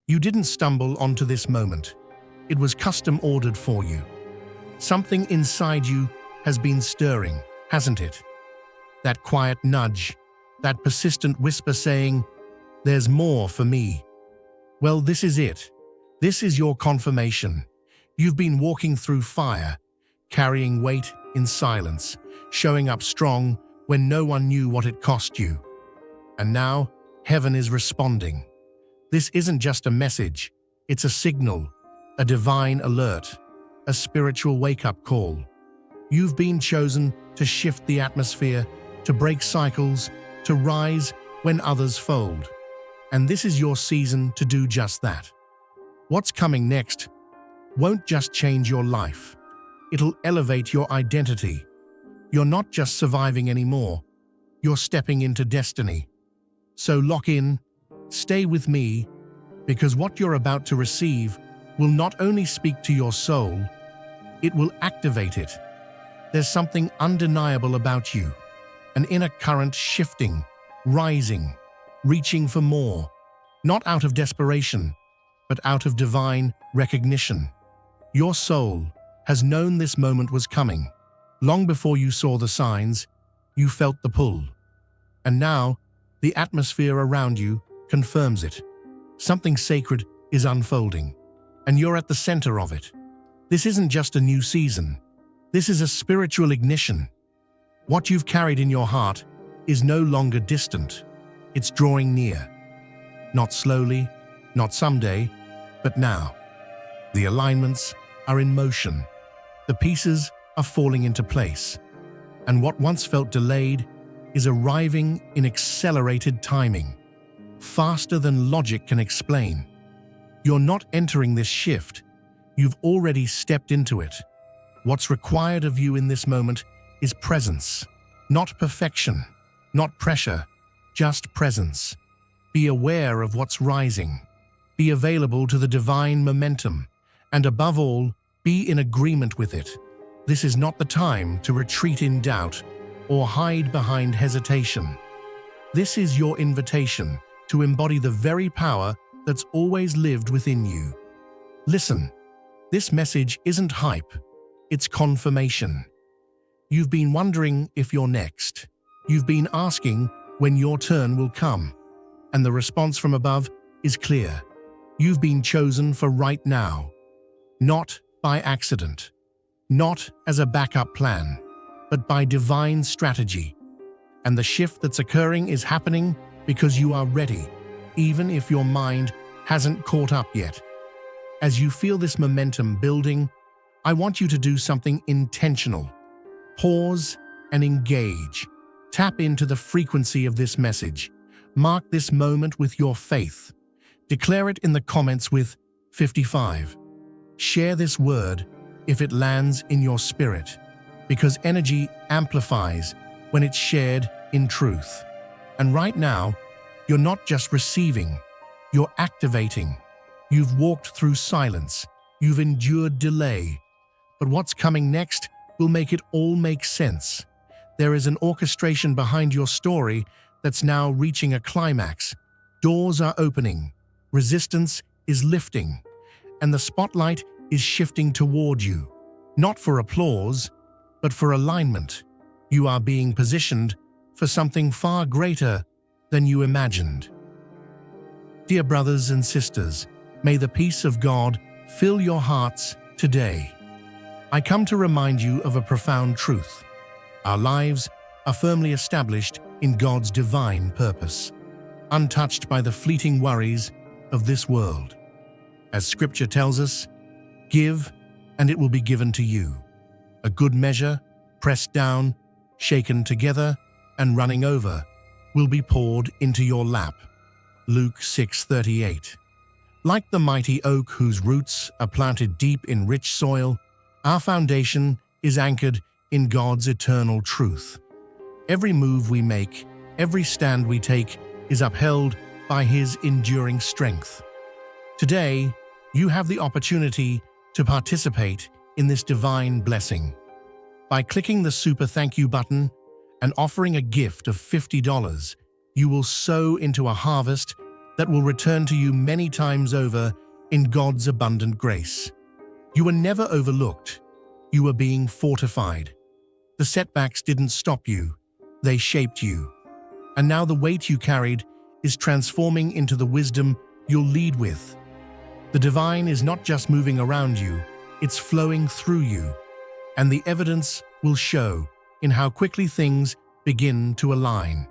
You didn't stumble onto this moment. It was custom ordered for you. Something inside you has been stirring, hasn't it? That quiet nudge, that persistent whisper saying, "There's more for me." Well, this is it. This is your confirmation. You've been walking through fire, carrying weight in silence, showing up strong when no one knew what it cost you. And now, heaven is responding. This isn't just a message, it's a signal, a divine alert, a spiritual wake-up call. You've been chosen to shift the atmosphere, to break cycles, to rise when others fold. And this is your season to do just that. What's coming next won't just change your life. It'll elevate your identity. You're not just surviving anymore. You're stepping into destiny. So lock in, stay with me, because what you're about to receive will not only speak to your soul, it will activate it. There's something undeniable about you, an inner current shifting, rising, reaching for more, not out of desperation, but out of divine recognition. Your soul has known this moment was coming. Long before you saw the signs, you felt the pull. And now, the atmosphere around you confirms it. Something sacred is unfolding, and you're at the center of it. This isn't just a new season. This is a spiritual ignition. What you've carried in your heart is no longer distant. It's drawing near. Not slowly, not someday, but now. The alignments are in motion. The pieces are falling into place. And what once felt delayed is arriving in accelerated timing, faster than logic can explain. You're not entering this shift. You've already stepped into it. What's required of you in this moment is presence, not perfection, not pressure, just presence. Be aware of what's rising. Be available to the divine momentum, and above all, be in agreement with it. This is not the time to retreat in doubt or hide behind hesitation. This is your invitation to embody the very power that's always lived within you. Listen, this message isn't hype, it's confirmation. You've been wondering if you're next. You've been asking when your turn will come. And the response from above is clear. You've been chosen for right now. Not by accident. Not as a backup plan, but by divine strategy. And the shift that's occurring is happening because you are ready, even if your mind hasn't caught up yet. As you feel this momentum building, I want you to do something intentional. Pause and engage. Tap into the frequency of this message. Mark this moment with your faith. Declare it in the comments with 55. Share this word if it lands in your spirit, because energy amplifies when it's shared in truth. And right now, you're not just receiving, you're activating. You've walked through silence, you've endured delay, but what's coming next will make it all make sense. There is an orchestration behind your story that's now reaching a climax. Doors are opening, resistance is lifting, and the spotlight is shifting toward you. Not for applause, but for alignment. You are being positioned for something far greater than you imagined. Dear brothers and sisters, may the peace of God fill your hearts today. I come to remind you of a profound truth. Our lives are firmly established in God's divine purpose, untouched by the fleeting worries of this world. As Scripture tells us, give, and it will be given to you. A good measure, pressed down, shaken together, and running over, will be poured into your lap. Luke 6:38. Like the mighty oak whose roots are planted deep in rich soil, our foundation is anchored in God's eternal truth. Every move we make, every stand we take, is upheld by His enduring strength. Today, you have the opportunity to participate in this divine blessing. By clicking the Super Thank You button and offering a gift of $50, you will sow into a harvest that will return to you many times over in God's abundant grace. You were never overlooked. You were being fortified. The setbacks didn't stop you. They shaped you. And now the weight you carried is transforming into the wisdom you'll lead with. The divine is not just moving around you, it's flowing through you. And the evidence will show in how quickly things begin to align.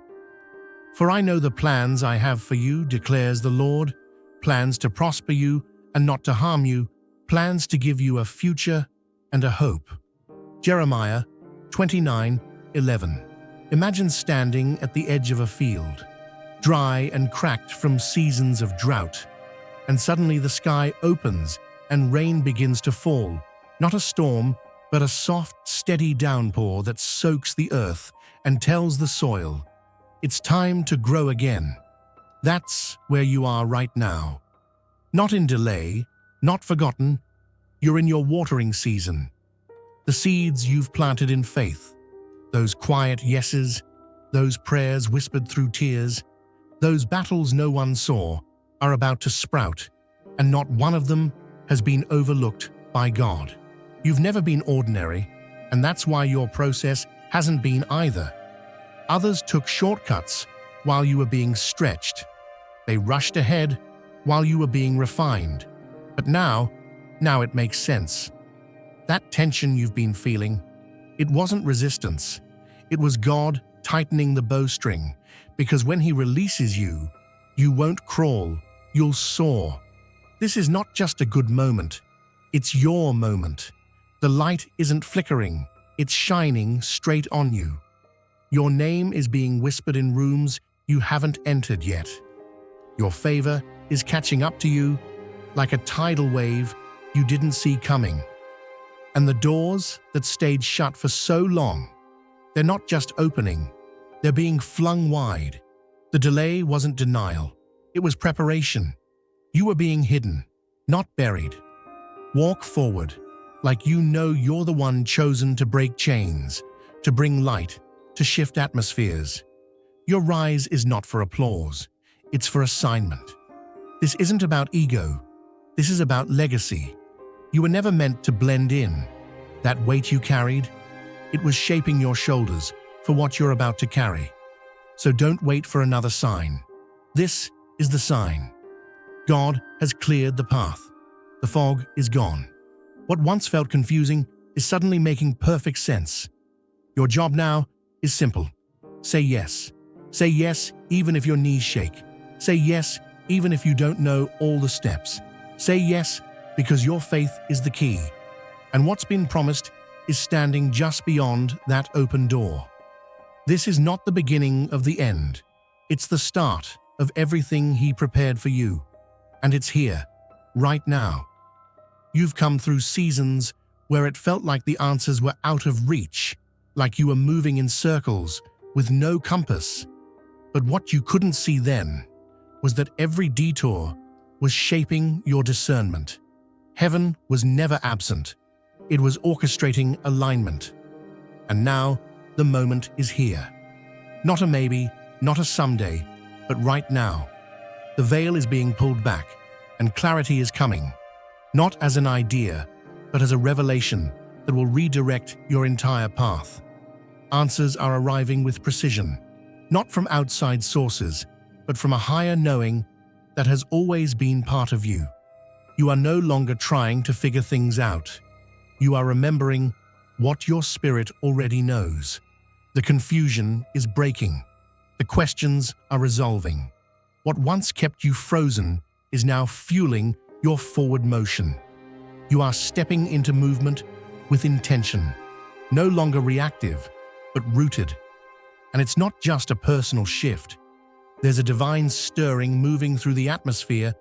For I know the plans I have for you, declares the Lord, plans to prosper you and not to harm you, plans to give you a future and a hope. Jeremiah 29:11. Imagine standing at the edge of a field, dry and cracked from seasons of drought, and suddenly the sky opens and rain begins to fall, not a storm, but a soft, steady downpour that soaks the earth and tells the soil, it's time to grow again. That's where you are right now. Not in delay, not forgotten. You're in your watering season. The seeds you've planted in faith, those quiet yeses, those prayers whispered through tears, those battles no one saw, are about to sprout, and not one of them has been overlooked by God. You've never been ordinary, and that's why your process hasn't been either. Others took shortcuts while you were being stretched. They rushed ahead while you were being refined. But now it makes sense. That tension you've been feeling, it wasn't resistance. It was God tightening the bowstring, because when He releases you, you won't crawl, you'll soar. This is not just a good moment, it's your moment. The light isn't flickering, it's shining straight on you. Your name is being whispered in rooms you haven't entered yet. Your favor is catching up to you like a tidal wave you didn't see coming. And the doors that stayed shut for so long, they're not just opening, they're being flung wide. The delay wasn't denial, it was preparation. You were being hidden, not buried. Walk forward, like you know you're the one chosen to break chains, to bring light, to shift atmospheres. Your rise is not for applause, it's for assignment. This isn't about ego, this is about legacy. You were never meant to blend in. That weight you carried, it was shaping your shoulders for what you're about to carry. So don't wait for another sign. This is the sign. God has cleared the path. The fog is gone. What once felt confusing is suddenly making perfect sense. Your job now is simple. Say yes. Say yes even if your knees shake. Say yes even if you don't know all the steps. Say yes because your faith is the key. And what's been promised is standing just beyond that open door. This is not the beginning of the end. It's the start of everything He prepared for you. And it's here, right now. You've come through seasons where it felt like the answers were out of reach, like you were moving in circles with no compass. But what you couldn't see then was that every detour was shaping your discernment. Heaven was never absent. It was orchestrating alignment. And now, the moment is here. Not a maybe, not a someday, but right now. The veil is being pulled back, and clarity is coming. Not as an idea, but as a revelation that will redirect your entire path. Answers are arriving with precision, not from outside sources, but from a higher knowing that has always been part of you. You are no longer trying to figure things out. You are remembering what your spirit already knows. The confusion is breaking. The questions are resolving. What once kept you frozen is now fueling your forward motion. You are stepping into movement with intention, no longer reactive, but rooted. And it's not just a personal shift. There's a divine stirring moving through the atmosphere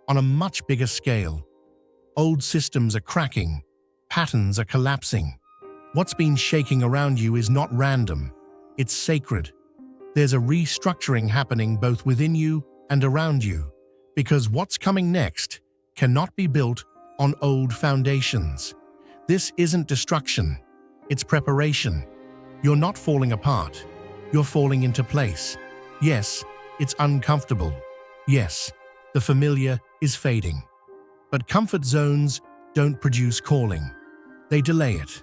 on a much bigger scale. Old systems are cracking, patterns are collapsing. What's been shaking around you is not random, it's sacred. There's a restructuring happening both within you and around you, because what's coming next cannot be built on old foundations. This isn't destruction, it's preparation. You're not falling apart, you're falling into place. Yes, it's uncomfortable. Yes, The familiar is fading. But comfort zones don't produce calling. They delay it.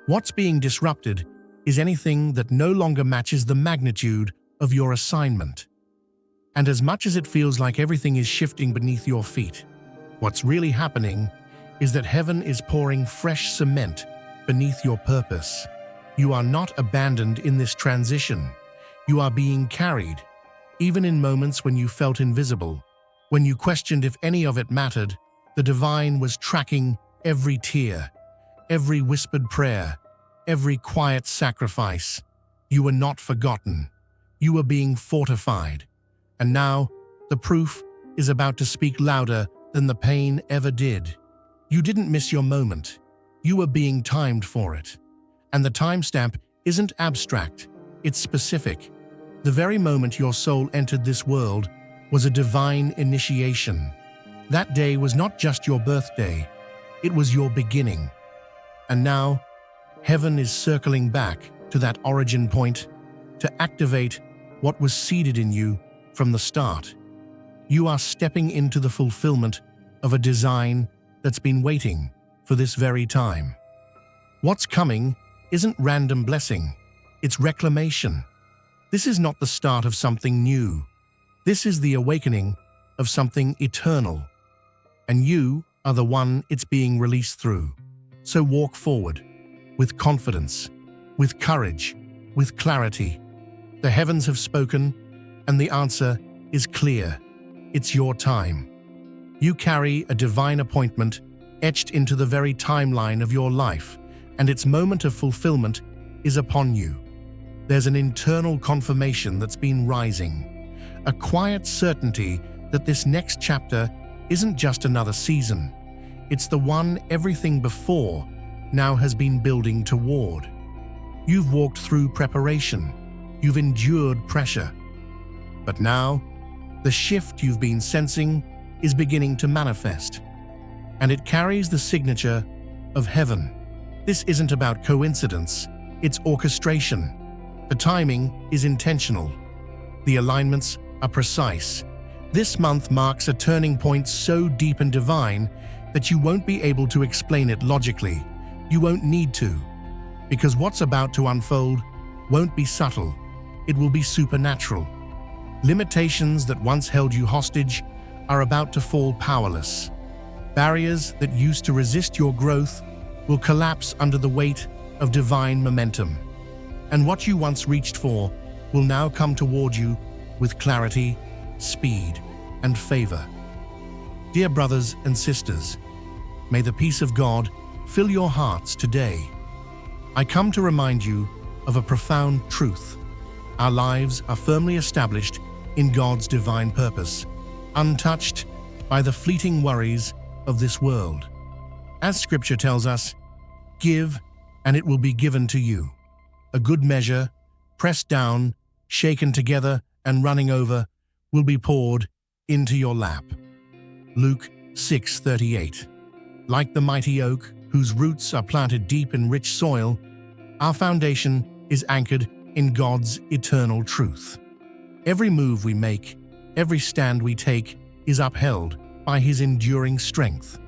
What's being disrupted is anything that no longer matches the magnitude of your assignment. And as much as it feels like everything is shifting beneath your feet, what's really happening is that heaven is pouring fresh cement beneath your purpose. You are not abandoned in this transition. You are being carried, even in moments when you felt invisible. When you questioned if any of it mattered, the divine was tracking every tear, every whispered prayer, every quiet sacrifice. You were not forgotten. You were being fortified. And now, the proof is about to speak louder than the pain ever did. You didn't miss your moment. You were being timed for it. And the timestamp isn't abstract, it's specific. The very moment your soul entered this world was a divine initiation. That day was not just your birthday, it was your beginning. And now, heaven is circling back to that origin point to activate what was seeded in you from the start. You are stepping into the fulfillment of a design that's been waiting for this very time. What's coming isn't random blessing, it's reclamation. This is not the start of something new. This is the awakening of something eternal. And you are the one it's being released through. So walk forward, with confidence, with courage, with clarity. The heavens have spoken, and the answer is clear. It's your time. You carry a divine appointment etched into the very timeline of your life, and its moment of fulfillment is upon you. There's an internal confirmation that's been rising, a quiet certainty that this next chapter isn't just another season. It's the one everything before now has been building toward. You've walked through preparation. You've endured pressure. But now, the shift you've been sensing is beginning to manifest, and it carries the signature of heaven. This isn't about coincidence, it's orchestration. The timing is intentional. The alignments are precise. This month marks a turning point so deep and divine that you won't be able to explain it logically. You won't need to, because what's about to unfold won't be subtle. It will be supernatural. Limitations that once held you hostage are about to fall powerless. Barriers that used to resist your growth will collapse under the weight of divine momentum. And what you once reached for will now come toward you with clarity, speed, and favor. Dear brothers and sisters, may the peace of God fill your hearts today. I come to remind you of a profound truth. Our lives are firmly established in God's divine purpose, untouched by the fleeting worries of this world. As Scripture tells us, give, and it will be given to you. A good measure, pressed down, shaken together, and running over, will be poured into your lap. Luke 6:38. Like the mighty oak, whose roots are planted deep in rich soil, our foundation is anchored in God's eternal truth. Every move we make, every stand we take, is upheld by His enduring strength.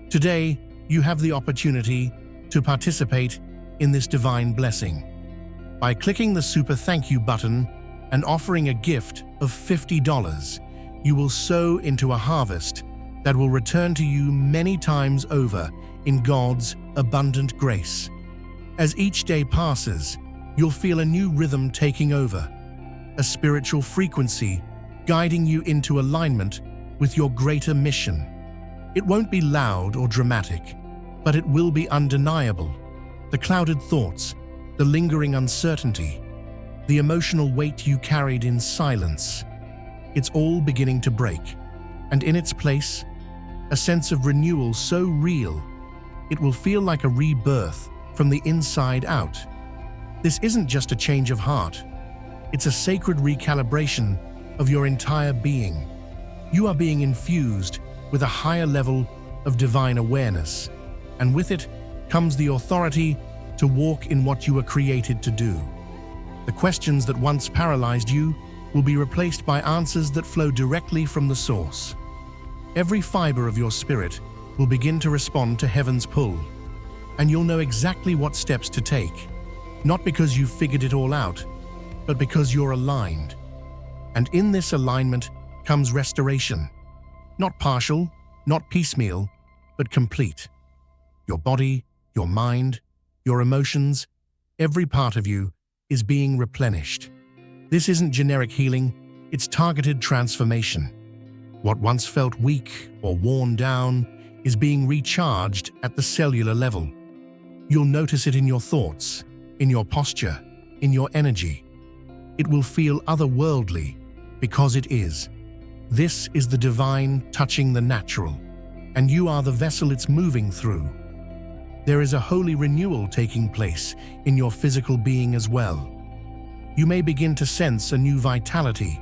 Today, you have the opportunity to participate in this divine blessing. By clicking the Super Thank You button and offering a gift of $50, you will sow into a harvest that will return to you many times over in God's abundant grace. As each day passes, you'll feel a new rhythm taking over, a spiritual frequency guiding you into alignment with your greater mission. It won't be loud or dramatic, but it will be undeniable. The clouded thoughts, the lingering uncertainty, the emotional weight you carried in silence, it's all beginning to break. And in its place, a sense of renewal so real, it will feel like a rebirth from the inside out. This isn't just a change of heart. It's a sacred recalibration of your entire being. You are being infused with a higher level of divine awareness, and with it comes the authority to walk in what you were created to do. The questions that once paralyzed you will be replaced by answers that flow directly from the source. Every fiber of your spirit will begin to respond to heaven's pull, and you'll know exactly what steps to take, not because you've figured it all out, but because you're aligned. And in this alignment comes restoration, not partial, not piecemeal, but complete. Your body, your mind, your emotions, every part of you is being replenished. This isn't generic healing, it's targeted transformation. What once felt weak or worn down is being recharged at the cellular level. You'll notice it in your thoughts, in your posture, in your energy. It will feel otherworldly because it is. This is the divine touching the natural, and you are the vessel it's moving through. There is a holy renewal taking place in your physical being as well. You may begin to sense a new vitality,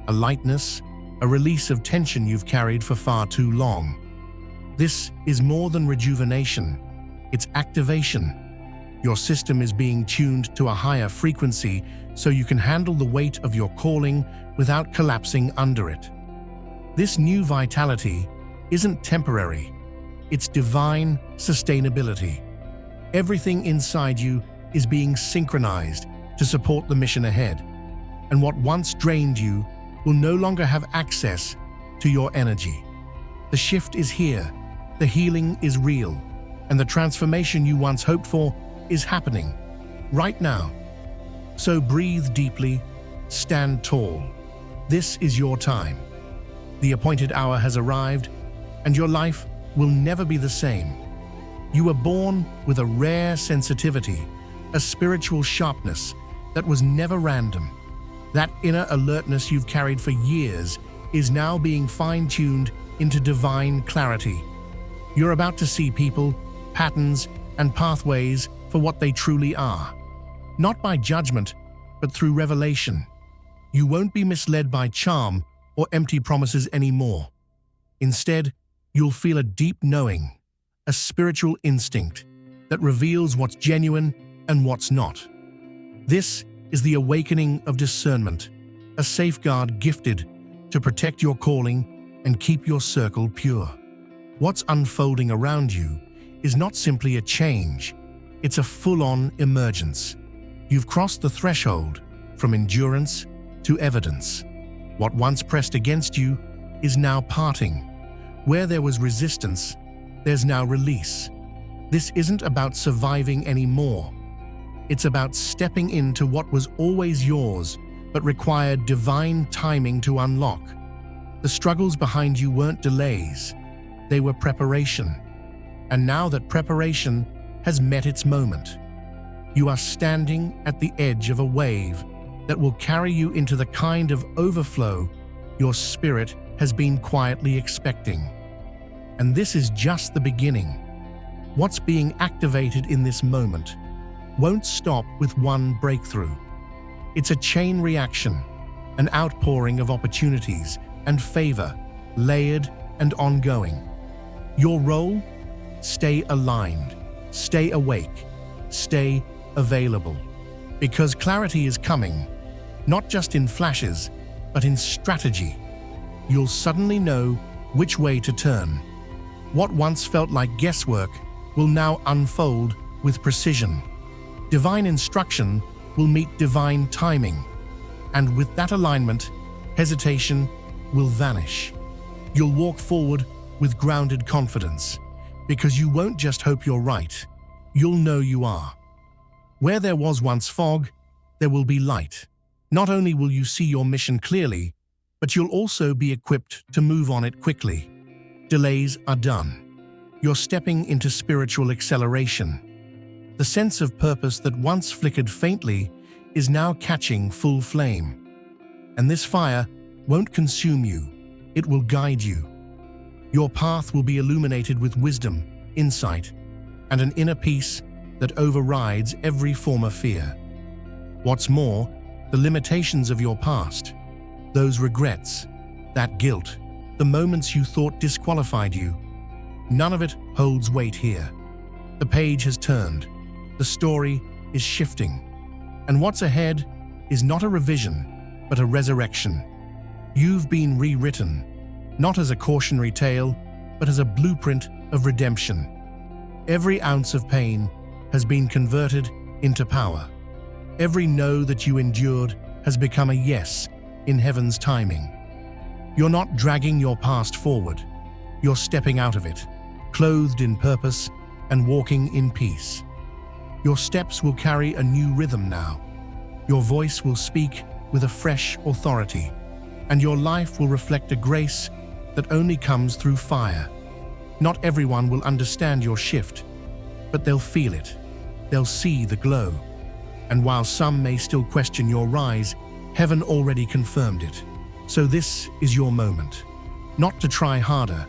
a lightness, a release of tension you've carried for far too long. This is more than rejuvenation, it's activation. Your system is being tuned to a higher frequency so you can handle the weight of your calling without collapsing under it. This new vitality isn't temporary, it's divine sustainability. Everything inside you is being synchronized to support the mission ahead, and what once drained you will no longer have access to your energy. The shift is here, the healing is real, and the transformation you once hoped for is happening right now. So breathe deeply, stand tall. This is your time. The appointed hour has arrived, and your life will never be the same. You were born with a rare sensitivity, a spiritual sharpness that was never random. That inner alertness you've carried for years is now being fine-tuned into divine clarity. You're about to see people, patterns, and pathways for what they truly are. Not by judgment, but through revelation. You won't be misled by charm or empty promises anymore. Instead, you'll feel a deep knowing, a spiritual instinct that reveals what's genuine and what's not. This is the awakening of discernment, a safeguard gifted to protect your calling and keep your circle pure. What's unfolding around you is not simply a change, it's a full-on emergence. You've crossed the threshold from endurance to evidence. What once pressed against you is now parting. Where there was resistance, there's now release. This isn't about surviving anymore. It's about stepping into what was always yours, but required divine timing to unlock. The struggles behind you weren't delays, they were preparation. And now that preparation has met its moment, you are standing at the edge of a wave that will carry you into the kind of overflow your spirit has been quietly expecting. And this is just the beginning. What's being activated in this moment won't stop with one breakthrough. It's a chain reaction, an outpouring of opportunities and favor, layered and ongoing. Your role? Stay aligned, stay awake, stay available. Because clarity is coming, not just in flashes, but in strategy. You'll suddenly know which way to turn. What once felt like guesswork will now unfold with precision. Divine instruction will meet divine timing, and with that alignment, hesitation will vanish. You'll walk forward with grounded confidence, because you won't just hope you're right, you'll know you are. Where there was once fog, there will be light. Not only will you see your mission clearly, but you'll also be equipped to move on it quickly. Delays are done. You're stepping into spiritual acceleration. The sense of purpose that once flickered faintly is now catching full flame. And this fire won't consume you, it will guide you. Your path will be illuminated with wisdom, insight, and an inner peace that overrides every former fear. What's more, the limitations of your past, those regrets, that guilt, the moments you thought disqualified you, none of it holds weight here. The page has turned. The story is shifting. And what's ahead is not a revision, but a resurrection. You've been rewritten, not as a cautionary tale, but as a blueprint of redemption. Every ounce of pain has been converted into power. Every no that you endured has become a yes in heaven's timing. You're not dragging your past forward. You're stepping out of it, clothed in purpose and walking in peace. Your steps will carry a new rhythm now. Your voice will speak with a fresh authority, and your life will reflect a grace that only comes through fire. Not everyone will understand your shift, but they'll feel it. They'll see the glow. And while some may still question your rise, heaven already confirmed it. So this is your moment. Not to try harder,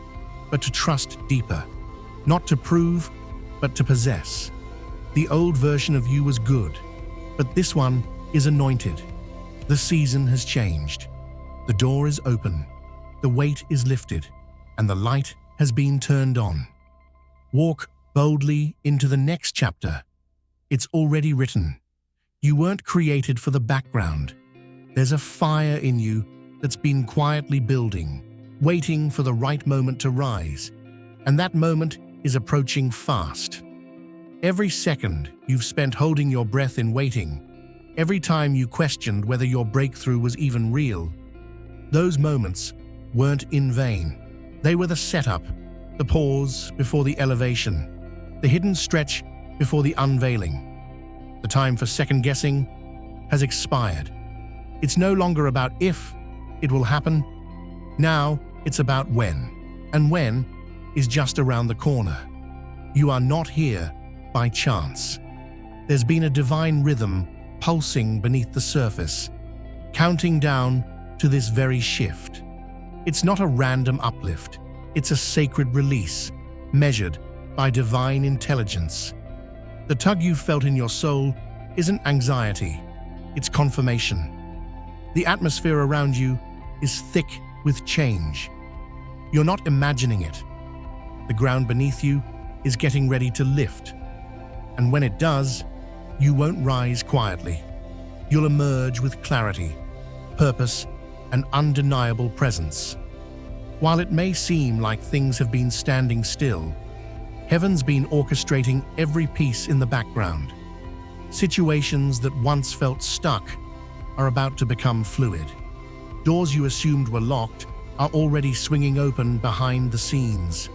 but to trust deeper. Not to prove, but to possess. The old version of you was good, but this one is anointed. The season has changed. The door is open. The weight is lifted, and the light has been turned on. Walk boldly into the next chapter. It's already written. You weren't created for the background. There's a fire in you that's been quietly building, waiting for the right moment to rise. And that moment is approaching fast. Every second you've spent holding your breath in waiting, every time you questioned whether your breakthrough was even real, those moments weren't in vain. They were the setup, the pause before the elevation, the hidden stretch before the unveiling. The time for second-guessing has expired. It's no longer about if it will happen. Now it's about when, and when is just around the corner. You are not here by chance. There's been a divine rhythm pulsing beneath the surface, counting down to this very shift. It's not a random uplift. It's a sacred release, measured by divine intelligence. The tug you felt in your soul isn't anxiety, it's confirmation. The atmosphere around you is thick with change. You're not imagining it. The ground beneath you is getting ready to lift. And when it does, you won't rise quietly. You'll emerge with clarity, purpose, and undeniable presence. While it may seem like things have been standing still, heaven's been orchestrating every piece in the background. Situations that once felt stuck are about to become fluid. Doors you assumed were locked are already swinging open behind the scenes.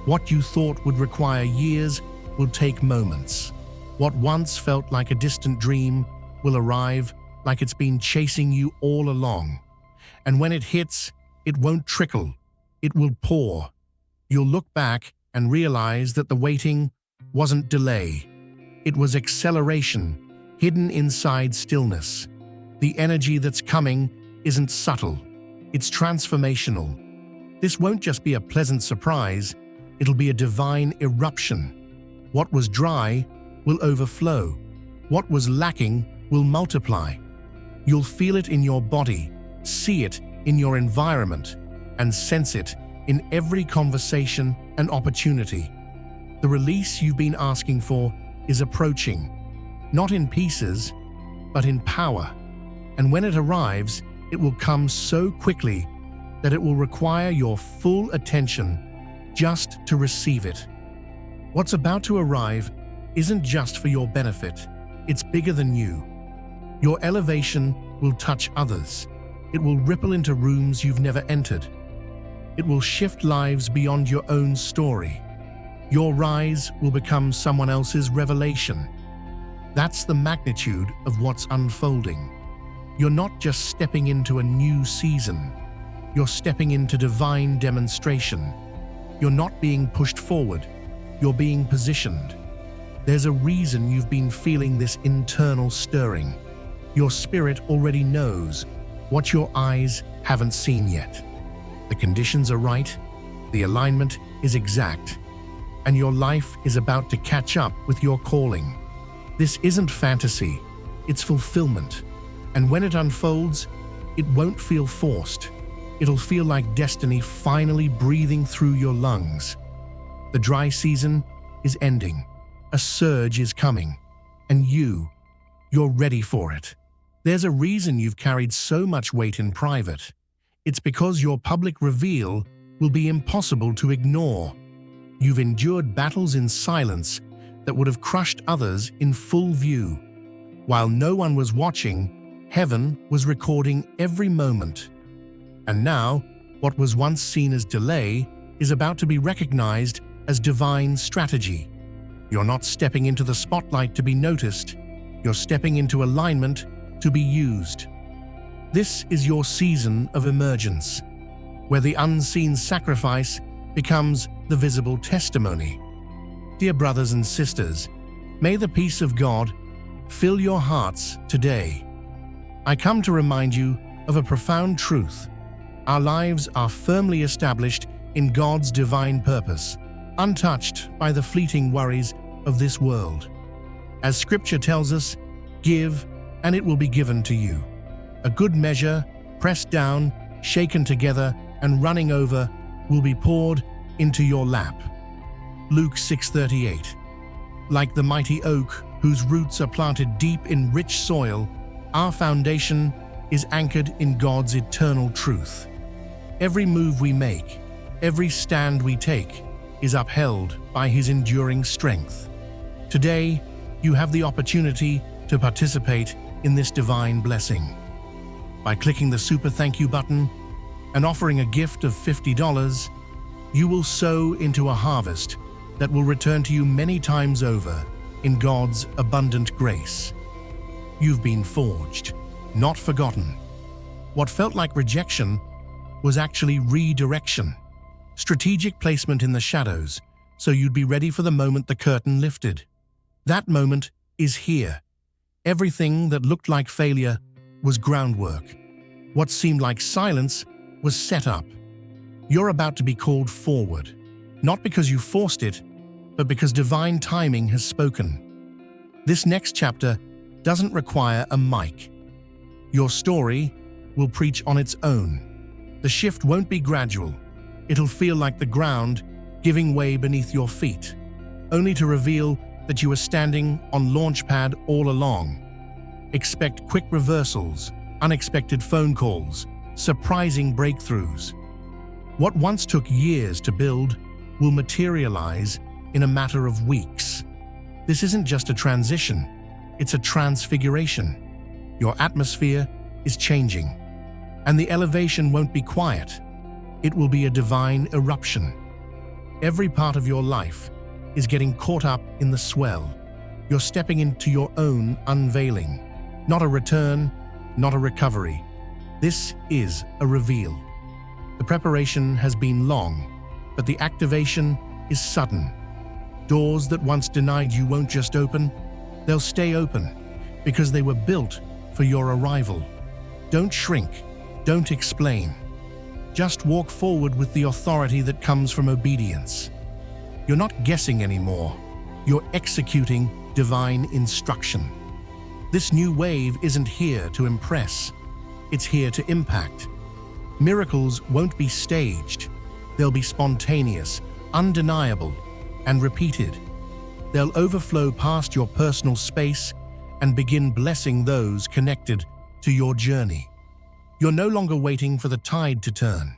What you thought would require years will take moments. What once felt like a distant dream will arrive like it's been chasing you all along. And when it hits, it won't trickle, it will pour. You'll look back and realize that the waiting wasn't delay. It was acceleration, hidden inside stillness. The energy that's coming isn't subtle, it's transformational. This won't just be a pleasant surprise, it'll be a divine eruption. What was dry will overflow. What was lacking will multiply. You'll feel it in your body, see it in your environment, and sense it in every conversation and opportunity. The release you've been asking for is approaching, not in pieces, but in power. And when it arrives, it will come so quickly that it will require your full attention just to receive it. What's about to arrive isn't just for your benefit, it's bigger than you. Your elevation will touch others. It will ripple into rooms you've never entered. It will shift lives beyond your own story. Your rise will become someone else's revelation. That's the magnitude of what's unfolding. You're not just stepping into a new season. You're stepping into divine demonstration. You're not being pushed forward. You're being positioned. There's a reason you've been feeling this internal stirring. Your spirit already knows what your eyes haven't seen yet. The conditions are right, the alignment is exact, and your life is about to catch up with your calling. This isn't fantasy, it's fulfillment. And when it unfolds, it won't feel forced. It'll feel like destiny finally breathing through your lungs. The dry season is ending. A surge is coming. And you're ready for it. There's a reason you've carried so much weight in private. It's because your public reveal will be impossible to ignore. You've endured battles in silence that would have crushed others in full view. While no one was watching, heaven was recording every moment. And now, what was once seen as delay is about to be recognized as divine strategy. You're not stepping into the spotlight to be noticed. You're stepping into alignment to be used. This is your season of emergence, where the unseen sacrifice becomes the visible testimony. Dear brothers and sisters, may the peace of God fill your hearts today. I come to remind you of a profound truth. Our lives are firmly established in God's divine purpose, untouched by the fleeting worries of this world. As Scripture tells us, give, and it will be given to you. A good measure, pressed down, shaken together, and running over, will be poured into your lap. Luke 6:38. Like the mighty oak whose roots are planted deep in rich soil, our foundation is anchored in God's eternal truth. Every move we make, every stand we take, is upheld by His enduring strength. Today, you have the opportunity to participate in this divine blessing. By clicking the Super Thank You button and offering a gift of $50, you will sow into a harvest that will return to you many times over in God's abundant grace. You've been forged, not forgotten. What felt like rejection was actually redirection. Strategic placement in the shadows, so you'd be ready for the moment the curtain lifted. That moment is here. Everything that looked like failure was groundwork. What seemed like silence was set up. You're about to be called forward, not because you forced it, but because divine timing has spoken. This next chapter doesn't require a mic. Your story will preach on its own. The shift won't be gradual. It'll feel like the ground giving way beneath your feet, only to reveal that you were standing on launchpad all along. Expect quick reversals, unexpected phone calls, surprising breakthroughs. What once took years to build will materialize in a matter of weeks. This isn't just a transition, it's a transfiguration. Your atmosphere is changing, and the elevation won't be quiet. It will be a divine eruption. Every part of your life is getting caught up in the swell. You're stepping into your own unveiling. Not a return, not a recovery. This is a reveal. The preparation has been long, but the activation is sudden. Doors that once denied you won't just open, they'll stay open because they were built for your arrival. Don't shrink, don't explain. Just walk forward with the authority that comes from obedience. You're not guessing anymore. You're executing divine instruction. This new wave isn't here to impress. It's here to impact. Miracles won't be staged. They'll be spontaneous, undeniable, and repeated. They'll overflow past your personal space and begin blessing those connected to your journey. You're no longer waiting for the tide to turn.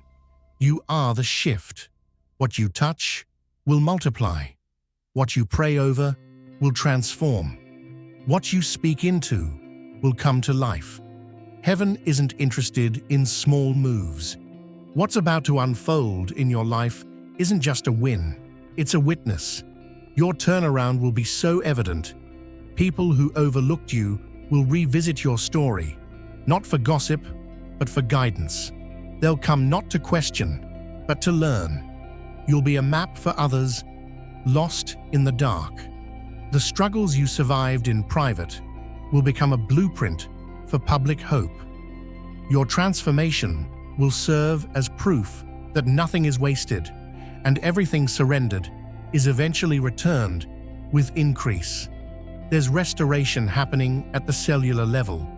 You are the shift. What you touch will multiply. What you pray over will transform. What you speak into will come to life. Heaven isn't interested in small moves. What's about to unfold in your life isn't just a win, it's a witness. Your turnaround will be so evident. People who overlooked you will revisit your story, not for gossip, but for guidance. They'll come not to question, but to learn. You'll be a map for others, lost in the dark. The struggles you survived in private will become a blueprint for public hope. Your transformation will serve as proof that nothing is wasted and everything surrendered is eventually returned with increase. There's restoration happening at the cellular level.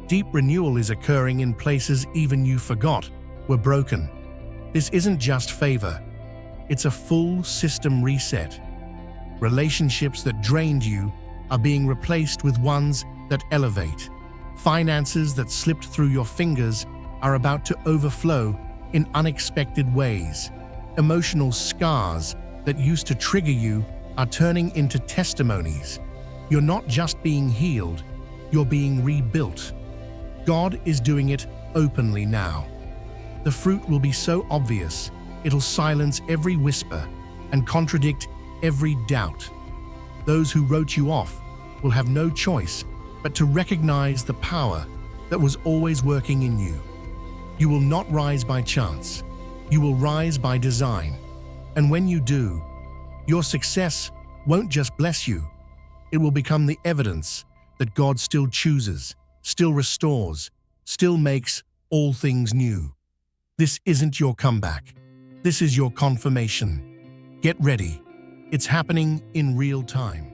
Deep renewal is occurring in places even you forgot were broken. This isn't just favor, it's a full system reset. Relationships that drained you are being replaced with ones that elevate. Finances that slipped through your fingers are about to overflow in unexpected ways. Emotional scars that used to trigger you are turning into testimonies. You're not just being healed, you're being rebuilt. God is doing it openly now. The fruit will be so obvious, it'll silence every whisper and contradict every doubt. Those who wrote you off will have no choice but to recognize the power that was always working in you. You will not rise by chance. You will rise by design. And when you do, your success won't just bless you. It will become the evidence that God still chooses, still restores, still makes all things new. This isn't your comeback. This is your confirmation. Get ready. It's happening in real time.